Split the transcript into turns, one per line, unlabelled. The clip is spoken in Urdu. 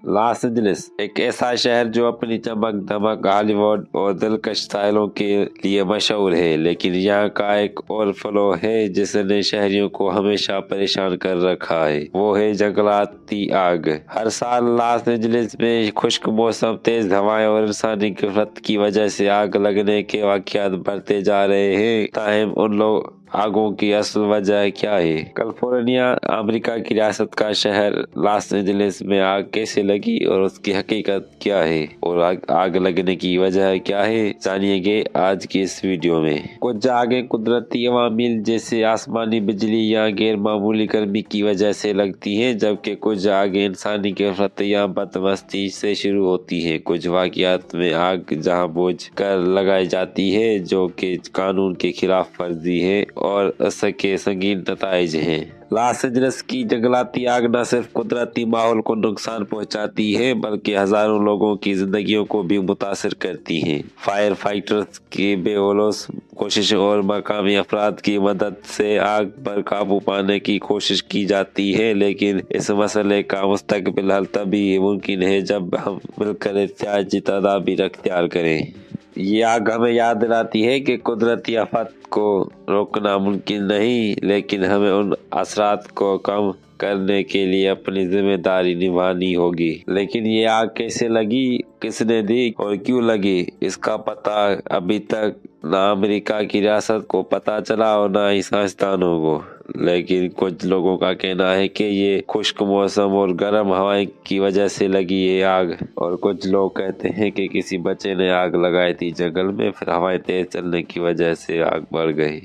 لاس اینجلس ایک ایسا شہر جو اپنی چمک دھمک، ہالی ووڈ اور دلکش اسٹائلوں کے لیے مشہور ہے، لیکن یہاں کا ایک اور فلو ہے جس نے شہریوں کو ہمیشہ پریشان کر رکھا ہے، وہ ہے جنگلاتی آگ۔ ہر سال لاس اینجلس میں خشک موسم، تیز ہوائیں اور انسانی غفلت کی وجہ سے آگ لگنے کے واقعات بڑھتے جا رہے ہیں۔ تاہم ان آگوں کی اصل وجہ کیا ہے؟ کیلیفورنیا، امریکہ کی ریاست کا شہر لاس اینجلس میں آگ کیسے لگی اور اس کی حقیقت کیا ہے، اور آگ لگنے کی وجہ کیا ہے، جانیے گے آج کی اس ویڈیو میں۔ کچھ آگیں قدرتی عوامل جیسے آسمانی بجلی یا غیر معمولی گرمی کی وجہ سے لگتی ہیں، جبکہ کچھ آگیں انسانی غفلت یا بدمستی سے شروع ہوتی ہیں۔ کچھ واقعات میں آگ جان بوجھ کر لگائی جاتی ہے، جو کہ قانون کی خلاف ورزی ہے اور اس کے سنگین نتائج ہیں۔ لاس اینجلس کی جنگلاتی آگ نہ صرف قدرتی ماحول کو نقصان پہنچاتی ہے بلکہ ہزاروں لوگوں کی زندگیوں کو بھی متاثر کرتی ہے۔ فائر فائٹرز کی بے لوث کوششوں اور مقامی افراد کی مدد سے آگ پر قابو پانے کی کوشش کی جاتی ہے، لیکن اس مسئلے کا مستقبل حل تبھی ممکن ہے جب ہم مل کر احتیاطی تدابیر اختیار کریں۔ یہ آگ ہمیں یاد دلاتی ہے کہ قدرتی آفات کو روکنا ممکن نہیں، لیکن ہمیں ان اثرات کو کم کرنے کے لیے اپنی ذمہ داری نبھانی ہوگی۔ لیکن یہ آگ کیسے لگی، کس نے دی اور کیوں لگی، اس کا پتہ ابھی تک نہ امریکہ کی ریاست کو پتہ چلا اور نہ ہی سائنسدانوں کو۔ لیکن کچھ لوگوں کا کہنا ہے کہ یہ خشک موسم اور گرم ہوائیں کی وجہ سے لگی ہے آگ، اور کچھ لوگ کہتے ہیں کہ کسی بچے نے آگ لگائی تھی جنگل میں، پھر ہوائیں تیز چلنے کی وجہ سے آگ بڑھ گئی۔